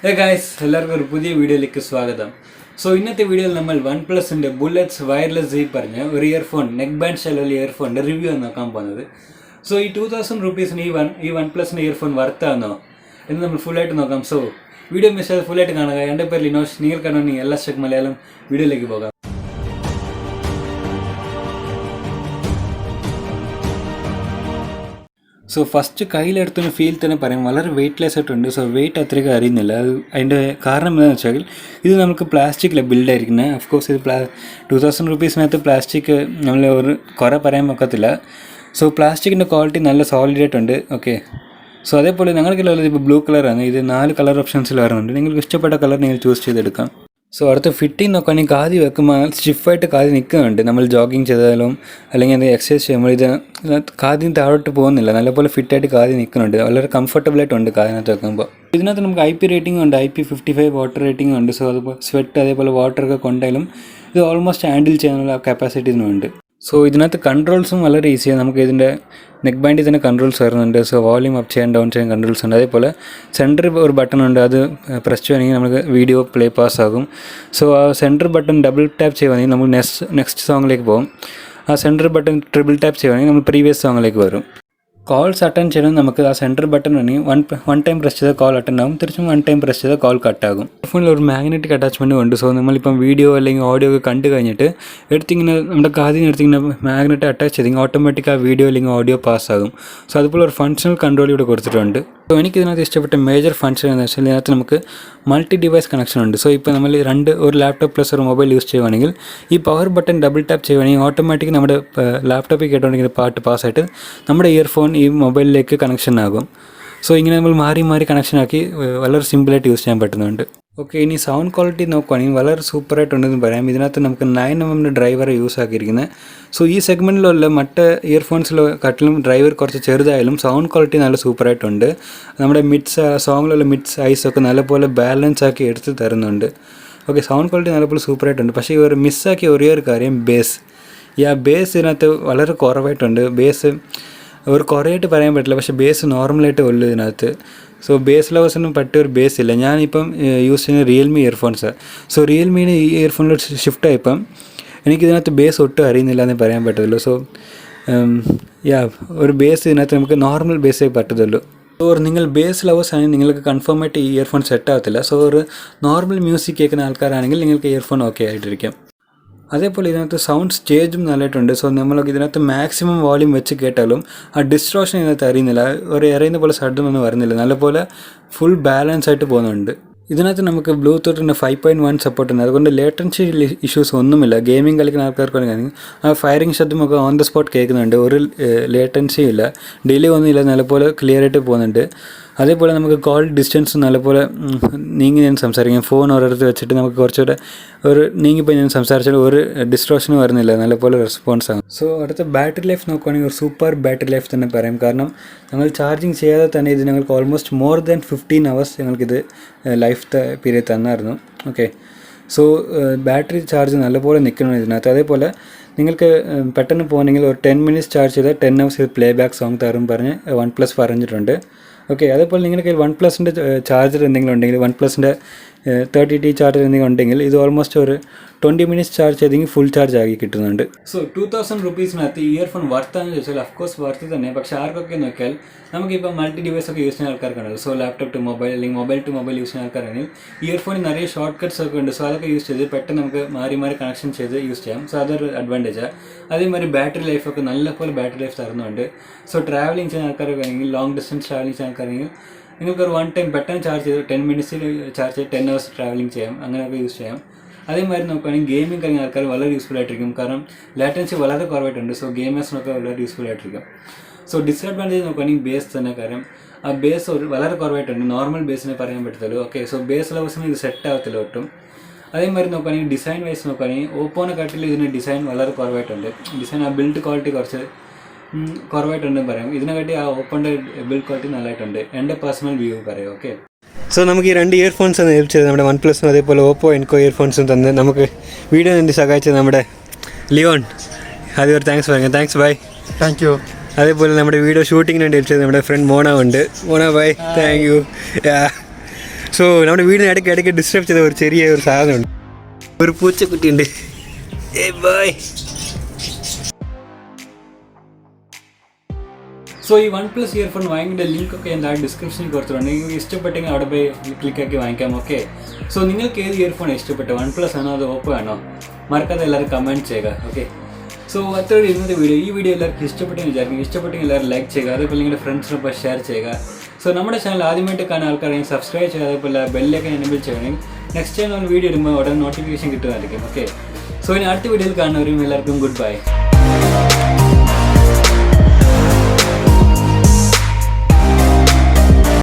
Hey guys, എല്ലാവർക്കും ഒരു പുതിയ വീഡിയോയിലേക്ക് സ്വാഗതം. ഇന്നത്തെ വീഡിയോയിൽ നമ്മൾ OnePlusന്റെ ബുള്ളറ്റ്സ് വയർലെസ് Z പറഞ്ഞ ഒരു ഇയർഫോൺ നെക്ക് ബാൻഡ് സ്റ്റൈലുള്ള ഇയർഫോണിൻ്റെ റിവ്യൂ ആണ് നോക്കാൻ പോകുന്നത്. ഈ 2000 റുപ്പീസിന് ഈ OnePlusന്റെ ഇയർഫോൺ വർത്താണോ എന്ന് നമ്മൾ ഫുള്ളായിട്ട് നോക്കാം. വീഡിയോ മിസ് ചെയ്ത് ഫുള്ളായിട്ട് കാണുക. എൻ്റെ പേര് ലിനോഷ്, നിങ്ങൾ കാണുന്ന LSTECH മലയാളം വീഡിയോയിലേക്ക് പോകാം. ഫസ്റ്റ് കയ്യിലെടുത്തൊരു ഫീൽ തന്നെ പറയാം, വളരെ വെയ്റ്റ്ലെസ് ആയിട്ടുണ്ട്. വെയിറ്റ് അത്രയ്ക്ക് അറിയുന്നില്ല. അതിൻ്റെ കാരണം എന്താണെന്ന് വെച്ചാൽ ഇത് നമുക്ക് പ്ലാസ്റ്റിക്കിലെ ബിൽഡായിരിക്കുന്നത്. ഓഫ്കോഴ്സ് ഇത് 2000 റുപ്പീസിനകത്ത് പ്ലാസ്റ്റിക് നമ്മൾ കുറേ പറയാൻ ഒക്കത്തില്ല. പ്ലാസ്റ്റിക്കിൻ്റെ ക്വാളിറ്റി നല്ല സോളിഡ് ആയിട്ടുണ്ട്. ഓക്കെ, അതേപോലെ ഞങ്ങൾക്കുള്ളത് ഇപ്പോൾ ബ്ലൂ കളറാണ്. ഇത് 4 കളർ ഓപ്ഷൻസിൽ വരുന്നുണ്ട്. നിങ്ങൾക്ക് ഇഷ്ടപ്പെട്ട കളർ നിങ്ങൾ ചൂസ് ചെയ്തെടുക്കാം. അടുത്ത ഫിറ്റിംഗ് നോക്കുകയാണെങ്കിൽ കാതി വെക്കുമ്പോൾ സ്റ്റിഫായിട്ട് കാതി നിൽക്കുന്നുണ്ട്. നമ്മൾ ജോഗിങ് ചെയ്താലും അല്ലെങ്കിൽ അത് എക്സസൈസ് ചെയ്യുമ്പോൾ ഇത് കാതിന് താഴോട്ട് പോകുന്നില്ല, നല്ലപോലെ ഫിറ്റായിട്ട് കാതി നിൽക്കുന്നുണ്ട്. വളരെ കംഫർട്ടബിളായിട്ടുണ്ട് കാതിനകത്ത് വെക്കുമ്പോൾ. ഇതിനകത്ത് നമുക്ക് IP റേറ്റിംഗ് ഉണ്ട്, IP55 വാട്ടർ റേറ്റിംഗ് ഉണ്ട്. അതുപോലെ സ്വെറ്റ് അതേപോലെ വാട്ടറൊക്കെ കൊണ്ടായാലും ഇത് ഓൾമോസ്റ്റ് ഹാൻഡിൽ ചെയ്യാനുള്ള കപ്പാസിറ്റി ഇതിനുണ്ട്. ഇതിനകത്ത് കൺട്രോൾസും വളരെ ഈസിയാണ്. നമുക്ക് ഇതിൻ്റെ നെക്ക് ബാൻഡിൽ തന്നെ കൺട്രോൾസ് വരുന്നുണ്ട്. വോളിയം അപ്പ് ചെയ്യാൻ ഡൗൺ ചെയ്യാൻ കൺട്രോൾസ് ഉണ്ട്. അതേപോലെ സെൻറ്ററിൽ ഒരു ബട്ടൺ ഉണ്ട്, അത് പ്രസ് ചെയ്യുകയാണെങ്കിൽ നമുക്ക് വീഡിയോ പ്ലേ പാസ് ആകും. ആ സെൻറ്റർ ബട്ടൺ ഡബിൾ ടാപ്പ് ചെയ്യുകയാണെങ്കിൽ നമ്മൾ നെക്സ്റ്റ് സോങ്ങിലേക്ക് പോകും. ആ സെൻറ്റർ ബട്ടൺ ട്രിപ്പിൾ ടാപ്പ് ചെയ്യുകയാണെങ്കിൽ നമ്മൾ പ്രീവിയസ് സോങ്ങിലേക്ക് വരും. കോൾസ് അറ്റൻഡ് ചെയ്യണം. നമുക്ക് ആ സെൻറ്റർ ബട്ടൺ ആണെങ്കിൽ വൺ ടൈം പ്രസ് ചെയ്താൽ കോൾ അറ്റൻഡ് ആകും, തിരിച്ചും 1 ടൈം പ്രസ് ചെയ്താൽ കോൾ കട്ടാകും. ഫോണിൽ ഒരു മാഗ്നറ്റിക് അറ്റാച്ച്മെൻറ്റ് ഉണ്ട്. നമ്മളിപ്പം വീഡിയോ അല്ലെങ്കിൽ ഓഡിയോ ഒക്കെ കണ്ടു കഴിഞ്ഞിട്ട് എടുത്തിങ്ങനെ നമ്മുടെ കാതിന് എടുത്തിങ്ങനെ മാഗ്നറ്റ് അറ്റാച്ച് ചെയ്തെങ്കിൽ ഓട്ടോമാറ്റിക് ആ വീഡിയോ അല്ലെങ്കിൽ ഓഡിയോ പാസ്സാകും. അതുപോലെ ഒരു ഫങ്ഷണൽ കൺട്രോൾ ഇവിടെ കൊടുത്തിട്ടുണ്ട്. എനിക്കിതിനകത്ത് ഇഷ്ടപ്പെട്ട മേജർ ഫങ്ഷൻ എന്ന് വെച്ചാൽ ഇതിനകത്ത് നമുക്ക് മൾട്ടി ഡിവൈസ് കണക്ഷൻ ഉണ്ട്. ഇപ്പോൾ നമ്മൾ ഒരു ലാപ്ടോപ്പ് പ്ലസ് ഒരു മൊബൈൽ യൂസ് ചെയ്യുകയാണെങ്കിൽ ഈ പവർ ബട്ടൺ ഡബിൾ ടാപ്പ് ചെയ്യുകയാണെങ്കിൽ ഓട്ടോമാറ്റിക് നമ്മുടെ ലാപ്ടോപ്പിൽ കേട്ടുകൊണ്ടിരിക്കുന്ന പാട്ട് പാസ്സായിട്ട് നമ്മുടെ ഇയർഫോൺ ഈ മൊബൈലിലേക്ക് കണക്ഷൻ ആകും. ഇങ്ങനെ നമ്മൾ മാറി മാറി കണക്ഷനാക്കി വളരെ സിമ്പിളായിട്ട് യൂസ് ചെയ്യാൻ പറ്റുന്നുണ്ട്. ഓക്കെ, ഇനി സൗണ്ട് ക്വാളിറ്റി നോക്കുകയാണെങ്കിൽ വളരെ സൂപ്പറായിട്ടുണ്ടെന്ന് പറയാം. ഇതിനകത്ത് നമുക്ക് 9mm ഡ്രൈവർ യൂസ് ആക്കിയിരിക്കുന്നത്. ഈ സെഗ്മെൻറ്റിലുള്ള മറ്റ് ഇയർഫോൺസിലും ഡ്രൈവർ കുറച്ച് ചെറുതായാലും സൗണ്ട് ക്വാളിറ്റി നല്ല സൂപ്പറായിട്ടുണ്ട്. നമ്മുടെ സോങ്ങിലുള്ള മിഡ്സ് ഐസൊക്കെ നല്ലപോലെ ബാലൻസ് ആക്കി എടുത്ത് തരുന്നുണ്ട്. ഓക്കെ, സൗണ്ട് ക്വാളിറ്റി നല്ലപോലെ സൂപ്പറായിട്ടുണ്ട്. പക്ഷേ ഇവർ മിസ്സാക്കിയ ഒരേ ഒരു കാര്യം ബേസ്. ബേസ് ഇതിനകത്ത് വളരെ കുറവായിട്ടുണ്ട്. ബേസ് ഒരു കുറേയായിട്ട് പറയാൻ പറ്റില്ല, പക്ഷേ ബേസ് നോർമലായിട്ട് ഉള്ളൂ ഇതിനകത്ത്. ബേസ് ലവേഴ്സിനും പറ്റിയ ഒരു ബേസ് ഇല്ല. ഞാനിപ്പം യൂസ് ചെയ്യുന്ന റിയൽമി ഇയർഫോൺസാണ്. റിയൽമീന് ഈ ഇയർഫോണിലോട്ട് ഷിഫ്റ്റ് ആയപ്പം എനിക്കിതിനകത്ത് ബേസ് ഒട്ടും അറിയുന്നില്ല എന്നേ പറയാൻ പറ്റത്തുള്ളൂ. ഒരു ബേസ് ഇതിനകത്ത് നമുക്ക് നോർമൽ ബേസേ പറ്റത്തുള്ളൂ. നിങ്ങൾ ബേസ് ലവേഴ്സ് ആണെങ്കിൽ നിങ്ങൾക്ക് കൺഫേം ആയിട്ട് ഈ ഇയർഫോൺ സെറ്റ് ആകത്തില്ല. ഒരു നോർമൽ മ്യൂസിക് കേൾക്കുന്ന ആൾക്കാരാണെങ്കിൽ നിങ്ങൾക്ക് ഇയർഫോൺ ഓക്കെ ആയിട്ടിരിക്കും. അതേപോലെ ഇതിനകത്ത് സൗണ്ട് സ്റ്റേജും നല്ലതായിട്ടുണ്ട്. നമ്മൾക്ക് ഇതിനകത്ത് മാക്സിമം വോളിയം വെച്ച് കേട്ടാലും ആ ഡിസ്ട്രോഷൻ ഇതിനകത്ത് അറിയുന്നില്ല. ഒരു എറിയുന്ന പോലെ സഡൊന്നും വരുന്നില്ല. നല്ലപോലെ ഫുൾ ബാലൻസ് ആയിട്ട് പോകുന്നുണ്ട്. ഇതിനകത്ത് നമുക്ക് ബ്ലൂടൂത്തിൻ്റെ 5.1 സപ്പോർട്ട് ഉണ്ട്. അതുകൊണ്ട് ലേറ്റൻസി ഇഷ്യൂസ് ഒന്നുമില്ല. ഗെയിമിംഗ് കളിക്കുന്ന ആൾക്കാർക്കാണെങ്കിൽ ആ ഫയറിംഗ് ശബ്ദമൊക്കെ ഓൺ ദ സ്പോട്ട് കേൾക്കുന്നുണ്ട്. ഒരു ലേറ്റൻസിയും ഇല്ല, ഡിലേ ഒന്നുമില്ല, നല്ലപോലെ ക്ലിയർ ആയിട്ട് പോകുന്നുണ്ട്. അതേപോലെ നമുക്ക് കോൾ ഡിസ്റ്റൻസ് നല്ലപോലെ നീങ്ങി ഞാൻ സംസാരിക്കാം. ഫോൺ ഒരിടത്ത് വെച്ചിട്ട് നമുക്ക് കുറച്ചുകൂടെ നീങ്ങിപ്പോയി ഞാൻ സംസാരിച്ചാൽ ഒരു ഡിസ്ട്രോഷനും വരുന്നില്ല, നല്ലപോലെ റെസ്പോൺസ് ആകും. അടുത്ത ബാറ്ററി ലൈഫ് നോക്കുകയാണെങ്കിൽ ഒരു സൂപ്പർ ബാറ്ററി ലൈഫ് തന്നെ പറയാം. കാരണം ഞങ്ങൾ ചാർജിങ് ചെയ്യാതെ തന്നെ ഇത് ഞങ്ങൾക്ക് ഓൾമോസ്റ്റ് മോർ ദാൻ 15 hours ഞങ്ങൾക്കിത് ലൈഫ് പീരിയഡ് തന്നായിരുന്നു. ഓക്കെ, ബാറ്ററി ചാർജ് നല്ലപോലെ നിൽക്കണം ഇതിനകത്ത്. അതേപോലെ നിങ്ങൾക്ക് പെട്ടെന്ന് പോകുന്നെങ്കിൽ ഒരു 10 minutes ചാർജ് ചെയ്താൽ 10 hours ഇത് പ്ലേ ബാക്ക് സോങ് തരും പറഞ്ഞ് OnePlus പറഞ്ഞിട്ടുണ്ട്. ഓക്കെ, അതേപോലെ നിങ്ങൾക്ക് OnePlusൻ്റെ ചാർജർ എന്തെങ്കിലും ഉണ്ടെങ്കിൽ OnePlusൻ്റെ 30T ചാർജർ എന്തെങ്കിലും ഉണ്ടെങ്കിൽ ഇത് ഓൾമോസ്റ്റ് ഒരു 20 minutes ചാർജ് ചെയ്തെങ്കിൽ ഫുൾ ചാർജ് ആക്കി കിട്ടുന്നുണ്ട്. 2000 റുപ്പീസിനകത്ത് ഇയർഫോൺ വർത്താന്ന് ചോദിച്ചാൽ അഫ്കോഴ്സ് വർത്ത് തന്നെ. പക്ഷേ ആർക്കൊക്കെ നോക്കിയാൽ നമുക്കിപ്പോൾ മൾട്ടി ഡിവൈസ് ഒക്കെ യൂസ് ചെയ്യുന്ന ആൾക്കാർക്കുണ്ടല്ലോ. ലാപ്ടോപ്പ് ടു മൊബൈൽ അല്ലെങ്കിൽ മൊബൈൽ ടു മൊബൈൽ യൂസ് ചെയ്യുന്ന ആൾക്കാരാണെങ്കിൽ ഇയർഫോണിൽ നിറയെ ഷോർട്ട് കട്ട്സ് ഒക്കെ ഉണ്ട്. അതൊക്കെ യൂസ് ചെയ്ത് പെട്ടെന്ന് നമുക്ക് മാറി മാറി കണക്ഷൻ ചെയ്ത് യൂസ് ചെയ്യാം. അതൊരു അഡ്വാൻറ്റേജാണ്. അതേമാതിരി ബാറ്ററി ലൈഫൊക്കെ നല്ലപോലെ ബാറ്ററി ലൈഫ് തരുന്നുണ്ട്. ട്രാവലിംഗ് ചെയ്യുന്ന ആൾക്കാരൊക്കെ ആണെങ്കിൽ ലോങ് ഡിസ്റ്റൻസ് ട്രാവലിംഗ് ചെയ്യുന്ന ആൾക്കാരാണെങ്കിൽ നിങ്ങൾക്കൊരു 1 ടൈം പെട്ടെന്ന് ചാർജ് ചെയ്ത് 10 minutes ചാർജ് ചെയ്ത് 10 hours ട്രാവലിംഗ് ചെയ്യാം. അങ്ങനെയൊക്കെ യൂസ് ചെയ്യാം. അതേമാതിരി നോക്കുകയാണെങ്കിൽ ഗെയിമിംഗ് കഴിഞ്ഞ ആൾക്കാർ വളരെ യൂസ്ഫുൾ ആയിട്ടിരിക്കും. കാരണം ലാറ്റൻസി വളരെ കുറവായിട്ടുണ്ട്. ഗെയിമേഴ്സിനൊക്കെ വളരെ യൂസ്ഫുൾ ആയിട്ടിരിക്കും. ഡിസഡ്വാൻറ്റേജ് നോക്കുകയാണെങ്കിൽ ബേസ് തന്നെ. കാരണം ആ ബേസ് വളരെ കുറവായിട്ടുണ്ട്. നോർമൽ ബേസിനെ പറയാൻ പറ്റത്തുള്ളൂ. ഓക്കെ, ബേസ് ലവേഴ്സിന് ഇത് സെറ്റ് ആകത്തില്ല ഒട്ടും. അതേമാതിരി നോക്കുകയാണെങ്കിൽ ഡിസൈൻ വൈസ് നോക്കുകയാണെങ്കിൽ ഓപ്പോനെ കാട്ടിൽ ഇതിന് ഡിസൈൻ വളരെ കുറവായിട്ടുണ്ട്. ഡിസൈൻ ആ ബിൽഡ് ക്വാളിറ്റി കുറച്ച് കുറവായിട്ടുണ്ടെന്ന് പറയാം. ഇതിനെക്കാട്ടി ആ ഓപ്പോൻ്റെ ബിൽഡ് ക്വാളിറ്റി നല്ലതായിട്ടുണ്ട്. എൻ്റെ പേഴ്സണൽ വ്യൂ പറയാം. ഓക്കെ, നമുക്ക് ഈ 2 ഇയർഫോൺസ് ആണ് ഏൽപ്പിച്ചത്. നമ്മുടെ OnePlusനും അതേപോലെ ഓപ്പോ എൻകോ ഇയർഫോൺസും തന്ന് നമുക്ക് വീഡിയോ വേണ്ടി സഹായിച്ചത് നമ്മുടെ ലിയോൺ. അതൊരു താങ്ക്സ് പറയാം. Thanks, bye. Thank you. അതേപോലെ നമ്മുടെ വീഡിയോ ഷൂട്ടിങ്ങിന് വേണ്ടി ഏൽപ്പിച്ചത് നമ്മുടെ ഫ്രണ്ട് മോണ ഉണ്ട്. മോണ, ബൈ. Thank U. സോ നമ്മുടെ വീടിന് ഇടയ്ക്ക് ഡിസ്റ്റർബ് ചെയ്ത ഒരു ചെറിയ ഒരു സാധനമുണ്ട്, ഒരു പൂച്ചക്കുട്ടിയുണ്ട്. ബൈ. സോ ഈ OnePlus ഇയർഫോൺ വാങ്ങിൻ്റെ ലിങ്കൊക്കെ ഞാൻ ഡിസ്ക്രിപ്ഷനിൽ കൊടുത്തിട്ടുണ്ട്. നിങ്ങൾക്ക് ഇഷ്ടപ്പെട്ടെങ്കിൽ അവിടെ പോയി ക്ലിക്കാക്കി വാങ്ങിക്കാം. ഓക്കെ, സോ നിങ്ങൾക്ക് ഏത് ഇയർഫോൺ ഇഷ്ടപ്പെട്ടു? OnePlus ആണോ അതോ Oppo ആണോ? മറക്കാതെ എല്ലാവരും കമൻറ്റ് ചെയ്യുക. ഓക്കെ, സോ അത്രയും ഇന്നത്തെ വീഡിയോ. ഈ വീഡിയോ എല്ലാവർക്കും ഇഷ്ടപ്പെട്ടെന്ന് വിചാരിക്കും. ഇഷ്ടപ്പെട്ടെങ്കിൽ എല്ലാവരും ലൈക്ക് ചെയ്യുക, അതേപോലെ നിങ്ങളുടെ ഫ്രണ്ട്സിനൊപ്പം ഷെയർ ചെയ്യുക. സോ നമ്മുടെ ചാനൽ ആദ്യമായിട്ട് കാണാൻ ആൾക്കാരെങ്കിൽ സബ്സ്ക്രൈബ് ചെയ്യുക, അതേപോലെ ബെല്ലൊക്കെ എനേബിൾ ചെയ്യണമെങ്കിൽ നെക്സ്റ്റ് ടൈം നമ്മൾ വീഡിയോ ഇടുമ്പോൾ ഉടനെ നോട്ടിഫിക്കേഷൻ കിട്ടുന്നതായിരിക്കും. ഓക്കെ, സോ ഇനി അടുത്ത വീഡിയോയിൽ കാണുന്നവരും എല്ലാവർക്കും ഗുഡ് ബൈ.